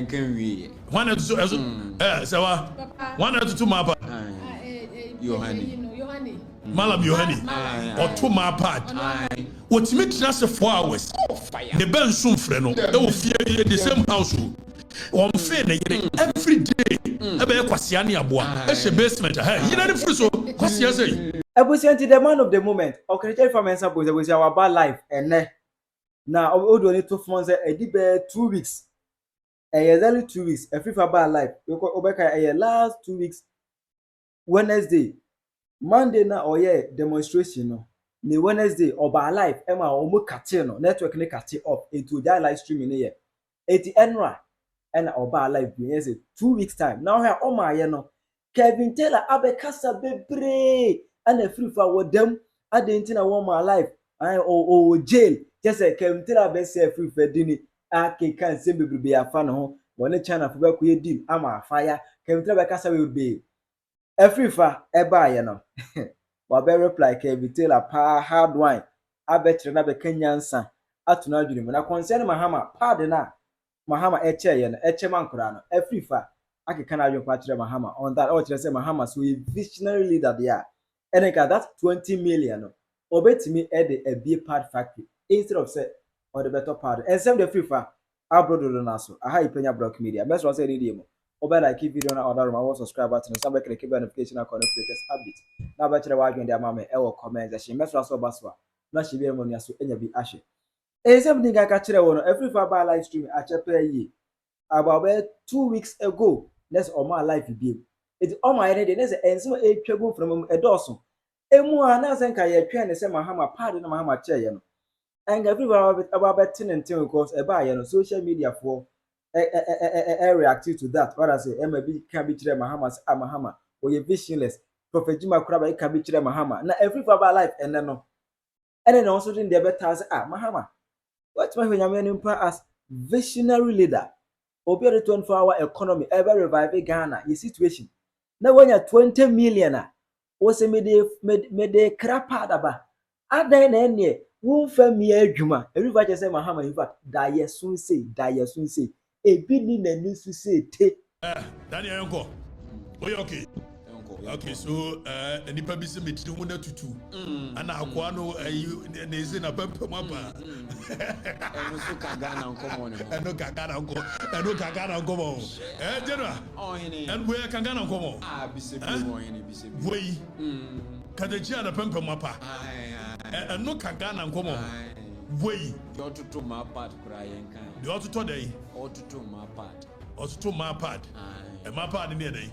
can we? One at two, Sawa. 1 or 2 mapa. Yohani. Malam Yohani. Or 2 mapa. What makes us 4 hours? The Ben soon freno. They will fear the same house. One fair every day. Ebe kwasiani abua. Eshe basement. You know the fruso. Kwasiya say. Ebusianti the man of the moment. Okatakyie Afrifa mensa boys. Ebusi our bad life. And now we only 2 months. Did 2 weeks. Exactly 2 weeks. Afrifa bad life. Obeka last 2 weeks. Wednesday, Monday na demonstration no. Ni Wednesday oba life. Ema omo kate no. Network ne kate up into that live streaming here. Eti enra. And oba live be 2 weeks time. Now here oma ye no. Kevin Taylor abekasa bebre. And Afrifa with them. I didn't know my life. I jail. Just say Kevin Taylor be say Afrifa dini. Ake kan se bebre a fan ho. One China for be deal. Ama fire. Kevin Taylor bekasa will be. Afrifa eba ye no. Wa be reply Kevin Taylor pa hard wine. Abetre na be kanyansa. Atuna adwene na concern Mahama pa de na. Mahama eche ye no. Eche mankura no. Afrifa ake kan adwene pa kire Mahama. On that all say Mahama so a visionary leader there. And that 20 million obetimi ede a beer pad factory instead of say or the better part. And same the Afrifa abroad do naso. Aha Penyah block media. Best one say radio. Oba like video na order my subscribe button and somebody click notification and connect latest update. Na ba kire wa adwen dia mama e wo comment section. Best one so baswa. Na she be money so enya bi ahye. And same thing ka kire wo no Afrifa ba live stream a chepe yi. About 2 weeks ago. Let's all my life be. It's all my idea. There's a so a travel from a dozen. Emu anazenka ye twa ne se Mahama pad na Mahama chair ye no. And everyone about 10 and 10 because about you know social media for react to that. What I say, MB can be chire Mahama say Mahama or ye visionless. Prophet Jima Kraba can be chire Mahama. Na every about life and no. And then also in the better as Mahama. What's my when as visionary leader? Obi the 24-hour economy ever revive Ghana. Your situation. Now when you're 20 million, what's a made crap out about? At the end, won't me a juma. Everybody say Mahama, in fact, die soon say, a billion and news to say, take. Daniel, uncle. Okay. Okay, so any public meet 2 to 2. And now Kwano is in a pump mapa. And so Kagana come on. And no Kagana come on. General. And where Kagana come on? Ah, Bishop. Way. Kadejia the pump mapa. And no Kagana come on. Way. You ought to my part crying. You ought to today. Ought to my part. Ought to my part. And my part in the day.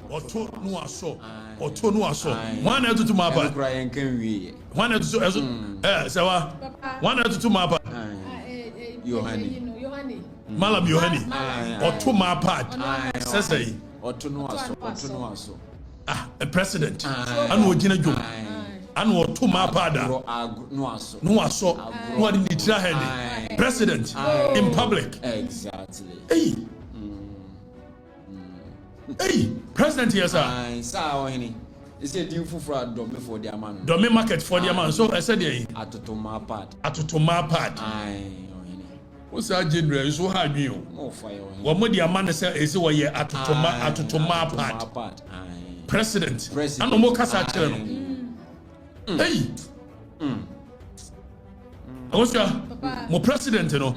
Oto no aso. One out to mapa. Crying can we? 1 out to Sawa. 1 out to mapa. Yohani. Malam Yohani. Oto mapa. Say. Oto no aso. A president. Anu ojina jom. Anu oto mapa da. No aso. No adi nitra head. President in public. Exactly. Hey, President here, sir. It's a deal for Domi for the man. Domi market for the man. So I said, Atutoma part. What's that general? So hard you. No fire. What more the man say is what you atutoma part. President. And no more Casa channel. Hey. Oscar, mo president, you know,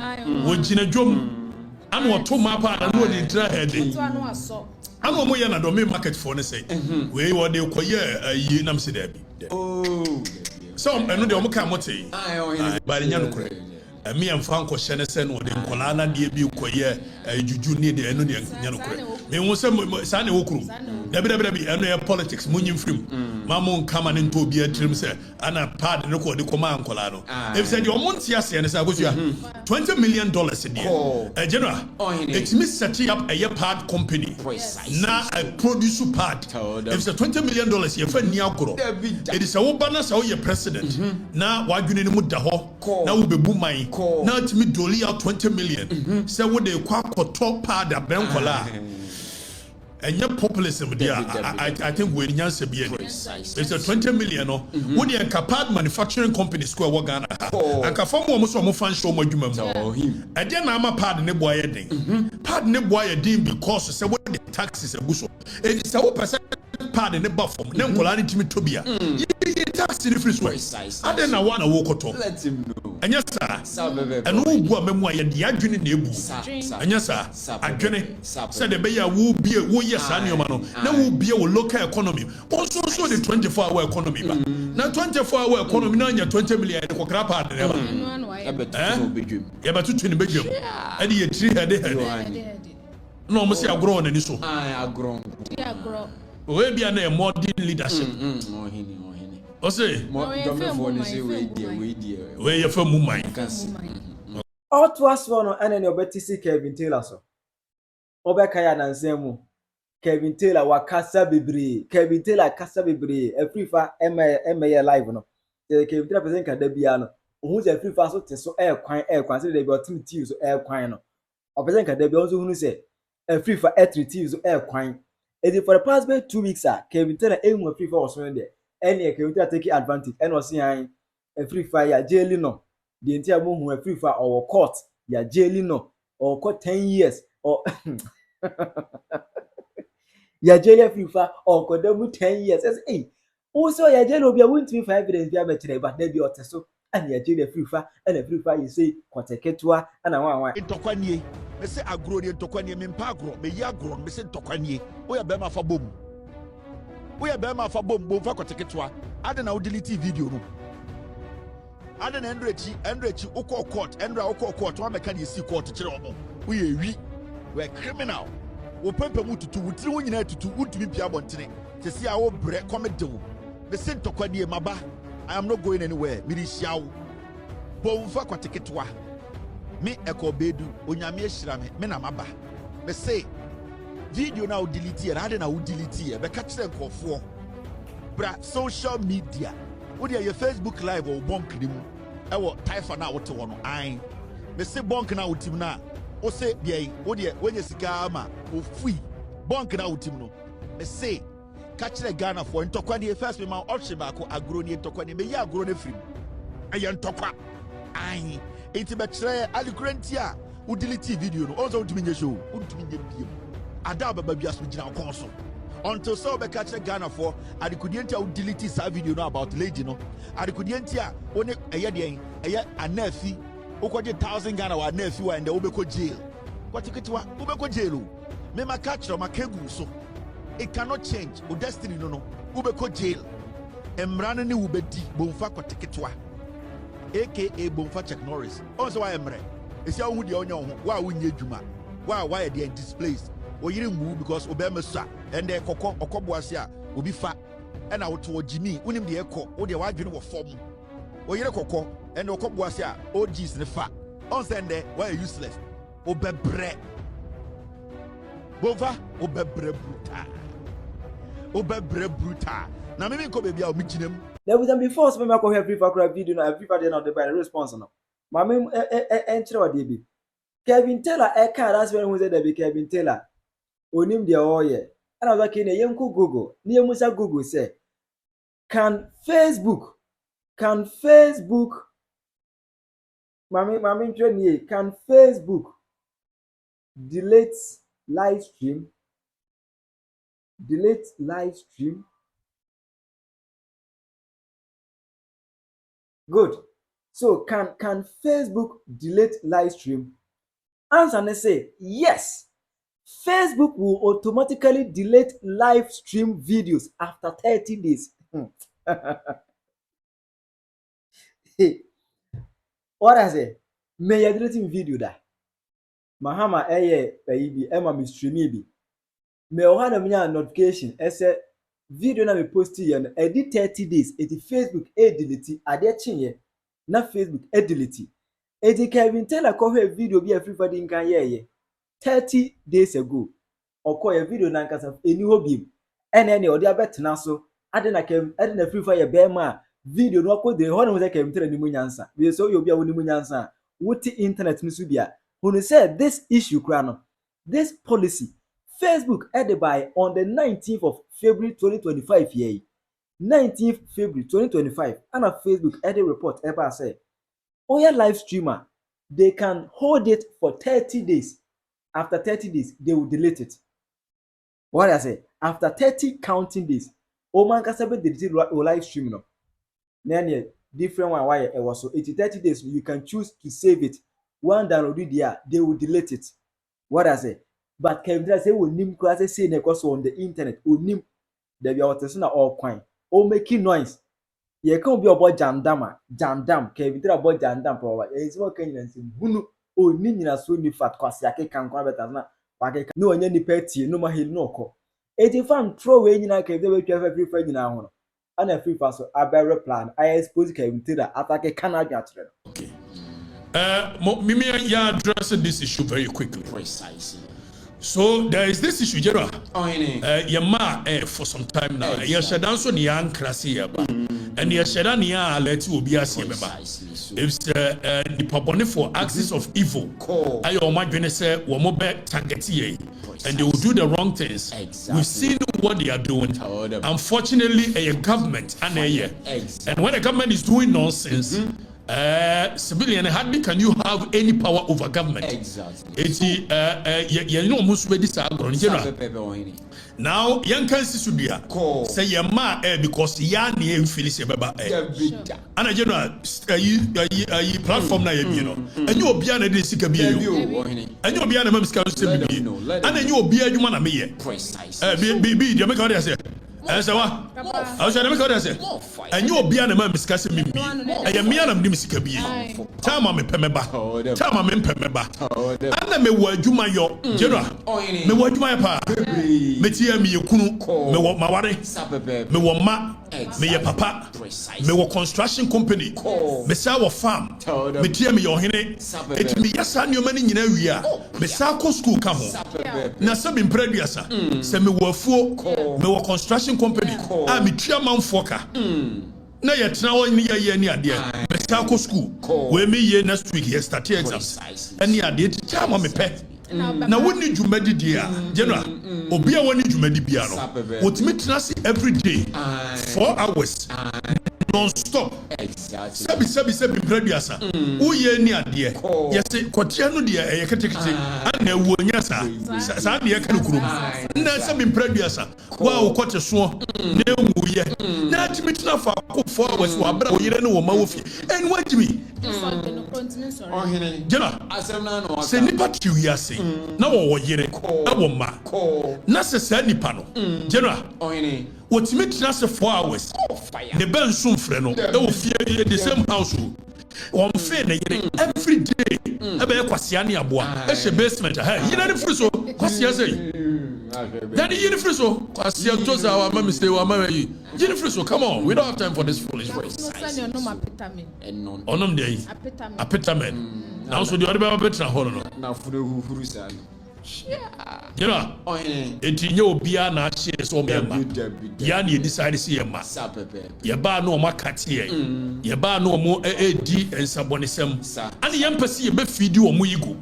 with Gina Jom. And what to my part and what did head. I know more than domain market for the say. We were the choir a year namsi debi. Oh, some and the Omokamote. By the Yanukre. And me and Franco Shenesen or the Colana DB choir a juju near the end of the Yanukre. They was some Sani Okru. Debbie and politics, Munim Frim. Mamon come into be a trim, sir, and a part of the command Colano. If said your Montias and $20 million a year. A general, it's me setting up a year part company. Now a produce part. If it's $20 million, you're for Niakuro. It is a Obana, so your president. Now, why do you need to Mudaho? Now will be boom my. Now to me, dolly out 20 million. So what they quack or top part of Bencola. And your populism, I think we're in it's a 20 million. When you capable manufacturing company square Wagana, I can form almost a fan show more human. And then I'm a pardon the boy ding. Pardon the boy ding because say what the taxes a bushel. It's a percent pardon the buffer. Then quality me to be a tax in the free way. I don't know want to walk at Let him know. And yes, sir. And who go memoir the adjoin in the boo. And yes, sir. Adjoin said the bayer will be a woe yes, and your man. Now will be a local economy. Also, so the 24-hour economy. Now 24-hour economy, now you're 20 million for crap. Yeah, but to twin bedroom. And you 3 head. No, must have grown and so. I have grown. We be a more leadership. O say, where you from Mumbai? All to us one and any obetisi Kevin Taylor so. Obekaya na nsemu. Kevin Taylor wa kasa bebre. Kevin Taylor kasa bebre. Afrifa MA live no. Kevin Taylor present ka da bia no. Ohun se Afrifa so te so kwan se dey be otimiti so kwan no. O present ka da bia onzo hunu se Afrifa treaty so kwan. And for the past 2 weeks Kevin Taylor ehun Afrifa was so there. Any Kevin Taylor take advantage and was saying Afrifa ya jail no. The entire mo Afrifa or court ya jail no or court 10 years or ya jail Afrifa or kodemu 10 years. Hey, also ya jail obi won't me for evidence bia metre but dey be oteso and ya jail Afrifa and Afrifa you say Okatakyie and wan ntokwanie me say agro de ntokwanie me mpa agro me yi agro me say ntokwanie wo ya be ma fa bom wo ya be ma fa bom fa Okatakyie ade na wo delete video no ade na Andrechi ukọ court Andra ukọ court wa meka na esi court kire omo wo ye wi we criminal wo pempe mu tutu wo tiri wo nyina tutu wutumi bia bontene se si a wo bre comedy wo me say ntokwanie maba I am not going anywhere me di hia wo bom fa Okatakyie me ekobedu onyame ehira me na maba me say video na wo delete e ade na wo delete e be ka kire nkofo bra social media wo dey your Facebook live or bonk ni mu e wo taifa na wo te wo no an me say bonk na wo tim na wo say dey wo dey wenye sika ama wo fui bonk na wo tim no me say ka kire Ghana for ntokwane first me ma option ba ko agro ni ntokwane me ya agro na frim aye ntokwa an enti be kire alikurenti a wo delete video no also ntumi nye show ntumi nye biem ada baba biaso gina konso until so be catch Ghana for adikudienti a wo delete sa video no about lady no adikudienti a one eye de eye anafi ukoje 1000 Ghana wa anafi wa ende obeko jail Okatakyie obeko jail me ma catch ma kegu so it cannot change o destiny no obeko jail emrano ni ubedi bomfa Okatakyie aka bomfa Chuck Norris also wa emre esi awu de onya ho wa wunye dwuma wa de displaced o yiri move because obema sa and the okoboase a obi fa and awoto Jimmy unim de ekọ wo de wadwene wo fom o yire kokọ and okoboase a OGs ne fa on send why useless obebre bova obebre brutal na me ko be bia o miginem there was before so me ko hear Afrifa video na Afrifa dey not the by response no ma me enchire wa dey bi Kevin Taylor that's when we say there be Kevin Taylor onim de oye and I was like na yenku Google ni yemusa Google say can Facebook mami train can Facebook delete live stream good so can Facebook delete live stream answer and say yes. Facebook will automatically delete live stream videos after 30 days. What I say? May you deleting video da? Mahama baby Emma me streamy bi. May you have a notification. Say video na me post here. Edit 30 days. It Facebook delete. Ade chinye na Facebook delete. It Kevin Taylor ko video bi everybody nkan ye 30 days ago okoye video na nkasa eni hobim ene odi abetena so ade na free fire be ma video no ko de ho no ze Kevin Taylor ni munyansa we so you bia woni munyansa wuti internet ni so bia who say this issue kra no this policy Facebook added by on the 19th of February 2025 here. 19th February 2025, and a Facebook added report ever say, oh yeah, live streamer, they can hold it for 30 days. After 30 days, they will delete it. What I say? After 30 counting days, oh man, can say delete live stream no. Then different one why it was so 30 days. You can choose to save it. One download there, they will delete it. What I say? But can you say we nim class say because on the internet we nim there be our person all coin. O making noise. You can't be about jandam. Jandam. Can you about jandam? Power. It's what can you say? Bunu. O nini so ni fat kwasi ake kan kwa beta na. Wake no onye ni peti no ma hil no ko. Eti fan throw we nyina ka dey we twa free fa nyina ho no. Ana free fa so abere plan. I expose ka intida atake kan adwatere. Okay. Mimi ya address this issue very quickly. Precisely. So there is this issue, General. Yama for some time now. Yashadan so ni an krasi yaba, and yashadan ya aleti obi asi yaba. If the pabone for axis of evil, ayo omadwene se womo be target ye, and they will do the wrong things. We've seen what they are doing. Unfortunately, a government and when the government is doing nonsense. Civilian, hardly can you have any power over government. Exactly. You know, most of this are now, young cancer should be say your ma because yani and Phyllis Baba. And I general platform na you know, and you will be an edisic and you'll be an American and then you will be a human a me. Be the American say. And so I was never going to say, and you will be an American discussing me. I am me and I'm Dimisica be. Tama me pemeba, Tama me pemeba. And then me word you my yo, General, me word you my pa, me tia me kunu, me what my worry, me what ma, me your papa, me what construction company, me saw farm, me tia me your hene, it me yasan your money in area, me sako school come home. Na sabin prediasa, say me were fool, me what construction company. I'm a chairman foka. Na yet now in year near dear. Mestako school. We me year next week here start exams. And near dear chairman me pet. Now when you medi dear General Obia when you medi piano. What me trust every day 4 hours non-stop. Exactly. Sabi prediasa. Who ye near dear. Yes, Quatiano dear, a category, and a wonyasa. Sadia Kanukuru. Sabi prediasa. Wow, quite a swan. No, yeah. Not to meet enough for hours for a brother, you know, Maufi. And what do me? General, say Nipat you yasi. Now, what ye call ma. Nasa Sani Pano. General, what's meant Nasa 4 hours? The bell soon, friend, they will fear the same household. One fair every day. I be Kwasiani Abua. That's a basement. Hey, you know the first one. Kwasia say. Daddy, you the first one. Kwasia told our mummy stay our mummy. You the first one. Come on, we don't have time for this foolish voice. Onum day. A petamen. Now so the other better hold on. Now for the who side. You know, it in your beer na share so member. Yani decide to see a mass. Yaba no makati, Yaba no more AD and Sabonism. And the embassy a video or muigo.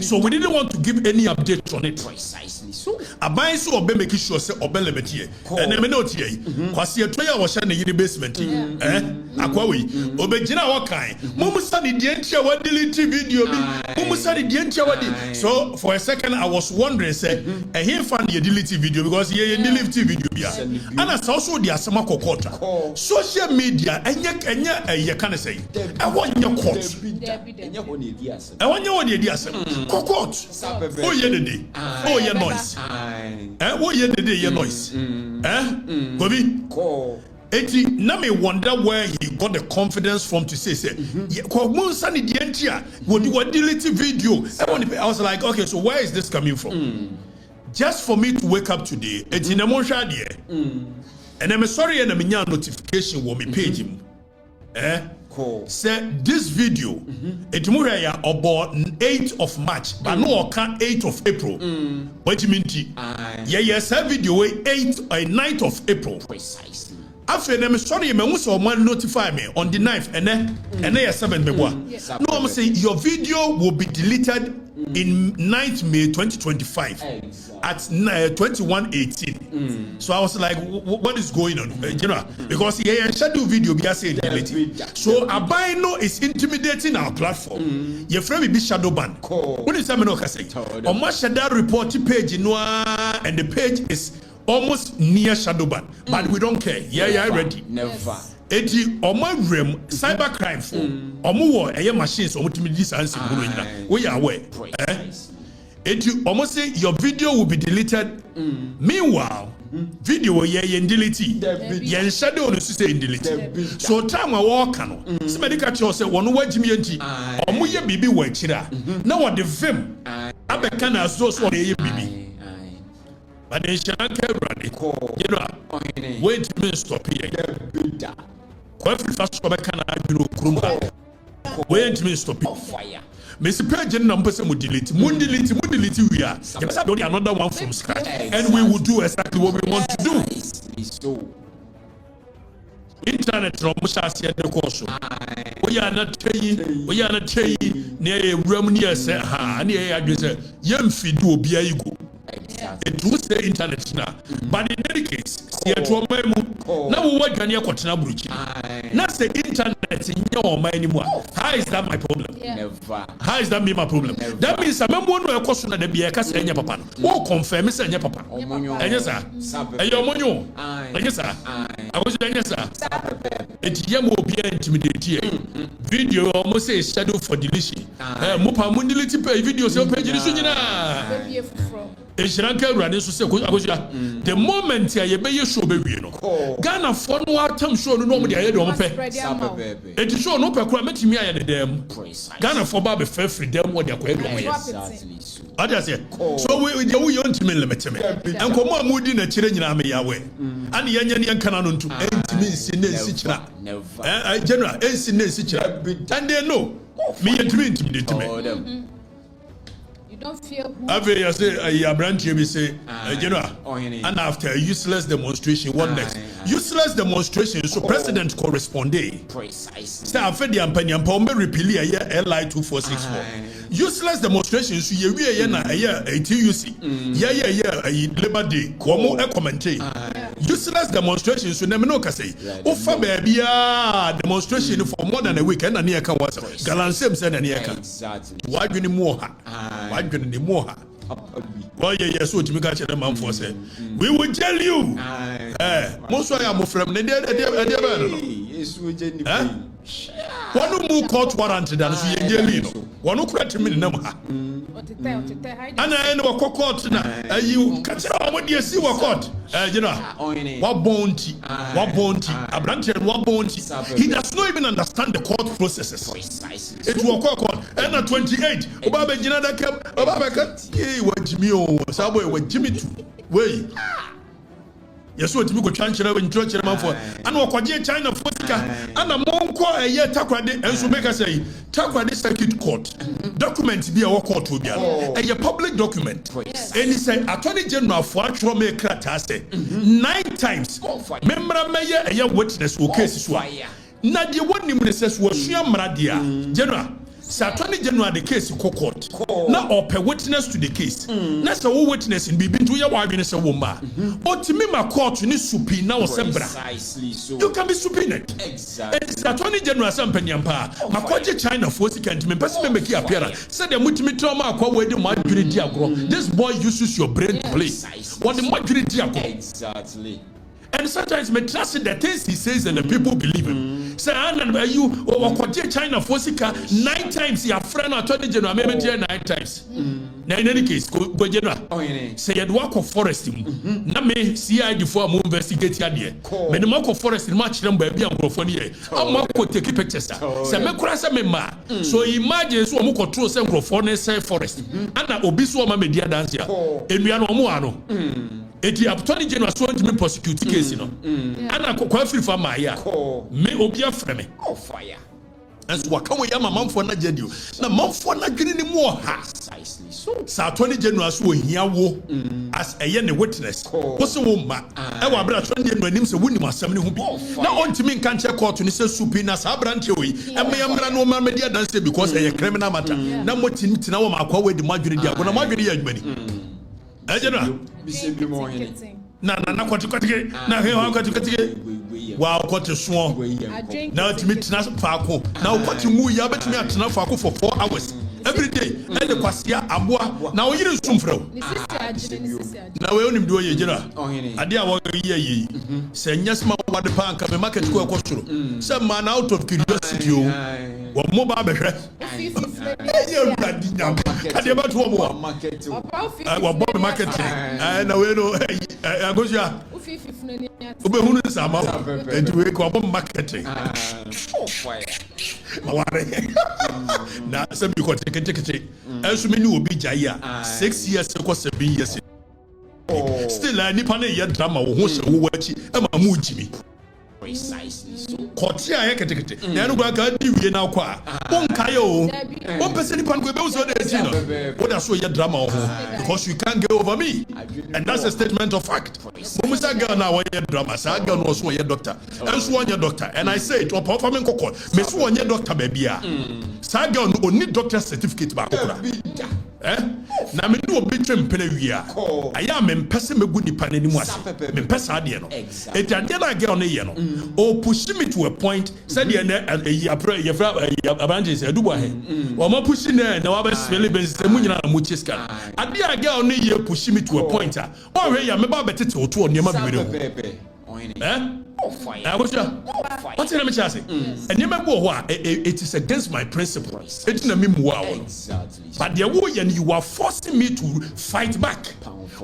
So we didn't want to give any update on it. Precisely so. A buy so be making sure say obelebeti. And then note here. Kwasi a 2 hours in the basement. Akwawi. Obejina wakai. Mumusani dientia wa delete video. Mumusani dientia wa. So for a second I was wondering, say, and he found the delete video because he delete video. And that's also the Asama Kokota. Social media, and you can say, I want your court. I want your ideas. Kokot. Oh, yeah, the day. Oh, your noise. Oh, yeah, the day, your noise. Bobby? Eti na me wonder where he got the confidence from to say what delete video. I was like, okay, so where is this coming from? Just for me to wake up today, eti na mo hwa de. And I'm sorry and I'm notification wo me page him. Say this video it mo ya about 8th of March but no occur 8th of April. What do you mean? Yes, video 8th or 9th of April. Precisely. After them, sorry, me who saw man notify me on the 9th and then 7th me boy. No, I'm saying your video will be deleted in 9th May 2025. at 21:18. So I was like, what is going on? Because he schedule video be saying delete. So Abino is intimidating our platform. Your friend will be shadow ban. What is that? On my shadow report page and the page is almost near shadow ban, but we don't care. Yeah, ready. Never. Eti omo rem cybercrime for omo wo eye machines omo timi dis answer go nyina we are aware eti omo say your video will be deleted. Meanwhile video ye delete ye shadow no say delete. So time we walk no se medical cho say wono wagimi enti omo ye bibi wa akira na wo de vim abeka na so ye bibi. But they shan't wait a minute, stop here. Quite fast for wait a minute, stop here. Mr. President, numbers and delete. Moon delete, we are. Another one from scratch. And we will do exactly what we want to do. Internet from Mushasi and the course. We are not saying, near Romania, say, ha, near young feed will be a go. It was the internet now, but in any case, now what can you continue bridge? Not the internet in your mind anymore. How is that my problem? Never. How is that my problem? That means I'm going to question that be a cast and your papa. Oh, confirm it's your papa. And yes, sir. And your money. And yes, sir. I was saying, yes, sir. It's young will be intimidated. Video almost say shadow for deletion. Mopa mundility pay videos page. The moment you be show be Ghana for no time show no me dey do pay. It show no pay make me aye dem. Ghana for ba be fair free dem what dey Exactly. So we want me limit me. And come amudi na kire nyina me yawe. And ye nya nkana no ntu entimi nsi na nsi kira. General ensi na nsi kira. And they know me entimi intimidate me. Don't feel Ave ya say a branch you say general and after a useless demonstration what next useless demonstration so president corresponded say after the ampanya pombe repeal here LI 2464 useless demonstration so ye we na TUC Labor Day komo e commentate useless demonstration so na me no ka say o fa ba bia demonstration for more than a week na na ka was galansem say na na ka why you ni mo ha the more. Oh yeah, so to me catch them man for say. We will tell you. Most why I'm from the one more court warrant than so ye one who correct me number. And I know court now. You catch what you see what court. You know what bounty, a branch and what bounty. He does not even understand the court processes. It will court and at 28 Obaba Jinada kept Obaba what Jimmy Sabo what Jimmy way. Yes, what you go change in church and for and what China Fosika and a monk a year takwade and so make us say takwade circuit court document be our court will be a public document and he said Attorney General for actual make say 9 times member mayor a year witness will case na the one him says was mradia general Attorney General the case in court. Now or per witness to the case. Na say wo witness in bibi to ya wadwene say wo ma. But to me my court ni subpoena or sembra. You can be subpoenaed. Exactly. And Attorney General say Penyah pa. Makoje China for second me person me make appearance. Say the mutimi trauma akwa we de madwene di agro. This boy uses your brain to play. What the madwene di agro. Exactly. And sometimes me trust the things he says and the people believe him. Say, you or China for 9 times your friend Attorney General, maybe 9 times. Now in any case, go general. Say you walk of forest. Na me CID for mo investigate here. Me the walk of forest match them baby and go for here. I'm go take pictures. Say me kura say me ma. So imagine so mo control say say forest. And obi so ma media dance here. Enua no mo ano. Eti Attorney General so want me prosecute case no. Ana Okatakyie Afrifa ma ya. Me obi afre me. Fire. And so waka we yama manfo na jedio. Na manfo na dwene ni mu ha. Precisely so. Sa Attorney General so hia wo as eye ne witness. Wo se wo ma. E wa bra Attorney General nim se woni masam ne ho bi. Na ontimi nka nche court ni se subpoena sa branche we. E me yamra no ma media dance because eye criminal matter. Na motimi tina wo ma akwa we di madwene di agona madwene ya adwumani. General. Na kwatike na he wa kwatike wa kwate so na timi tena faako na kwate mu ya betimi atena faako for 4 hours every day and the kwasia aboa na oyire nsumfrɛ na we onim de oye gira ade a wo ye se nyasma wade panka me market ko ekosoro se man out of curiosity o wo mo ba behwɛ ye bradi nyam ade ba to wo wo bo market na we no agosia obe hunu sama enti we ko bo marketing maware na se bi ko tekete enso me ni obi jaya 6 years ko 7 years still nipa na ye drama wo ho hye wo wachi e ma mu jimi precisely so kotia ye ketekete na no gba ka di wie na kwa won kai o won pese nipa no be wo so dey ti no what that so ye drama wo because you can't get over me and that's a statement of fact musa girl na wo ye drama sa girl no so ye doctor and so one ye doctor and I say to papa me kokko me so one ye doctor ba bia sa girl no need doctor certificate ba kokora na me no obi twem pena wia aya me mpese megu nipa nani mu ase me mpese ade no etiade na girl no ye no o push me to a point said ye na ye fra abanjes edubo he o ma push na wa ba spele ben se mu nyina na mu chiska ade a girl no ye push me to a point o we ya me ba betete oto o niam bibere what's in the chassis? And you remember what it is against my principles. It's not me exactly. But the way and you are forcing me to fight back.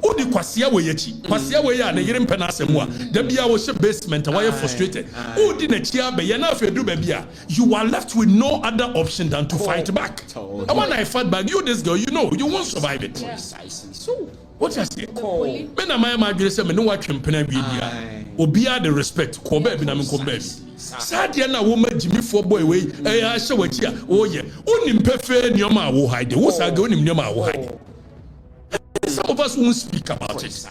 Oh, the kwasia we yechi. Kwasia we ya na yire mpena asemwa. Da bia wo she basement why frustrated. Oh, di na chia be ya na afi do ba bia. You are left with no other option than to fight back. And when I fight back, you this girl, you know, you won't survive it. Precisely. So what you say? Me na my adwere say me no wa twempena bi dia. Obia the respect ko ba bi na me ko ba bi. Sadia na wo magimifo boy we a hye wachi a wo ye. Onim pefe nioma a wo hide. Wo saga onim nioma a wo hide. Some of us won't speak about it.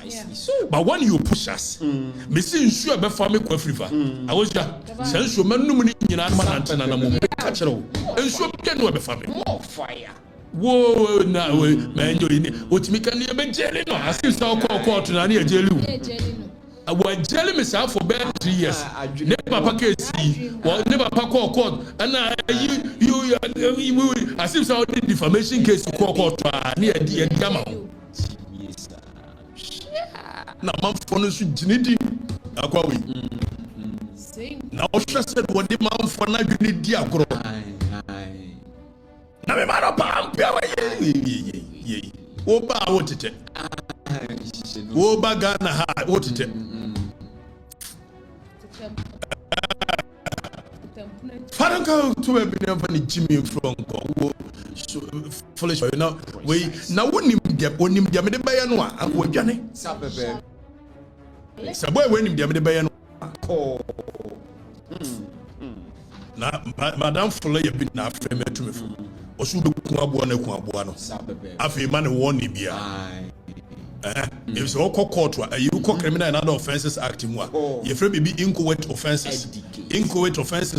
But when you push us, me see ensure be for me ko Afrifa. I was just say ensure manum ni nyina ma nantena na mo ka kire wo. Ensure be no be for me. More fire. Whoa, now we man you what me can you be jelly no as if so court na na jelly wo wa jelly me say for about 3 years never pack case well never pack court and you as if so defamation case court na e ama yes na man for no so jinidi akwa we na o said what the man for na jinidi akro na me mara pa mpia ye wo ba wo tete wo ba Ghana ha wo tete faranka to be never ni Jimmy from go foolish you know we na wonim dia me de baye no a wo dwane sabebe sabo we nim dia me de baye no na madam full ye bi na afre metu fu osu be ku abo na ku abo no afi ma ne won ni bia if so court you call criminal and other offences act mu ye frame be inchoate offences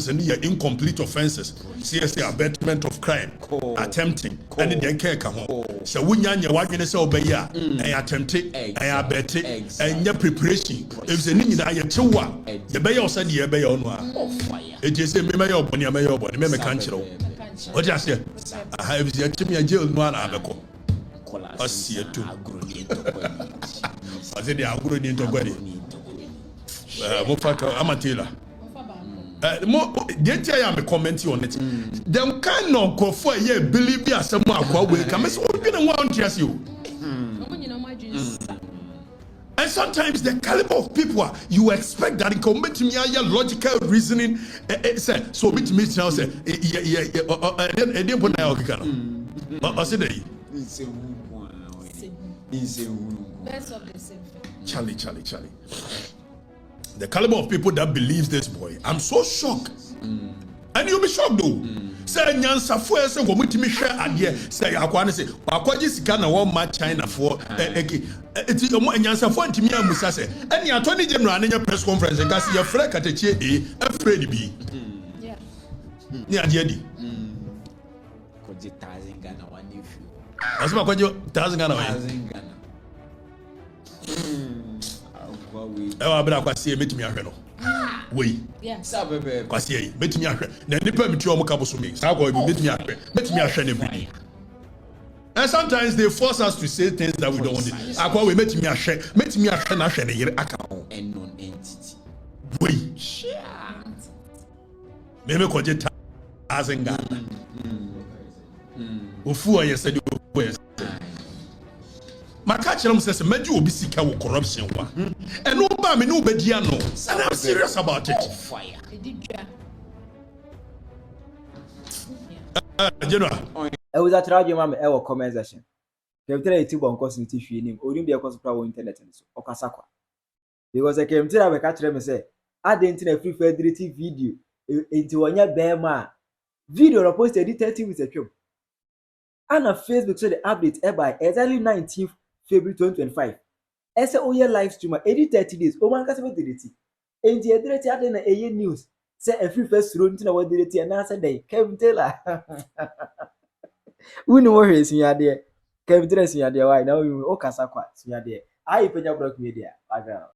and your incomplete offences CSA abatement of crime attempting and then care ka ho so wunya nya wadwene se obeya and attempt and abet and your preparation if se ni nyina ye chewa ye beya osade ye beya ono a e je se me meya oboni meya oboni me kan kire wo what you say I have the chimia jail no na abeko asietu aze de agro ni ntogwari mo faka amatela mo de tia ya me comment on it dem kind of crofo ye believe asem akwa we ka me so odwene ho antiase o and sometimes the caliber of people you expect that in commitment me logical reasoning say so bit me now say e dey put na o kika no o say dey best of the same. Charlie. The caliber of people that believes this boy, I'm so shocked. And you'll be shocked though. Say nyansa fo say go mutimi hwe ade say akwa ne say akwaji sika na won ma China for eti nyansa fo ntimi amusa say eni attorney general na press conference nka say ya fra Okatakyie afraid bi. Yeah. Ni ade di. Koji 1000 Ghana one if you. Asema kwaje 1000 Ghana one. wa bra kwase metimi ahwe no wei Sa bebe. kwase metimi ahwe na nipa meti o muka boso me sa kwa metimi ahwe na bi. And sometimes they force us to say things that we don't want to. Akwa we metimi ahwe na ahwe ne yere aka ho Non entity. wei me ko je azenga ofu o yesedi o yes maka kire say maji obi sika wo corruption wa and no ba me no obadia no and I'm serious about it. Fire. General I was at radio mama e comment section. Kemtira iti bon course nti hwie nim. Onim de course pra wo internet so. Okasakwa. Because I kemtira be ka kire me say adenti na free fidelity video enti wonya bema video na posted 30 minutes atwam. And Facebook so the update by exactly 19th February 2025. Ese oye live streamer edit 30 days. O man ka se delete. Enti e delete ade na eye news. Say a free first road nti na wo delete and na say dey Kemtira. Wuni wo hwe sinyade. Kemtira sinyade why na o kasakwa sinyade. Ai Penyah block media.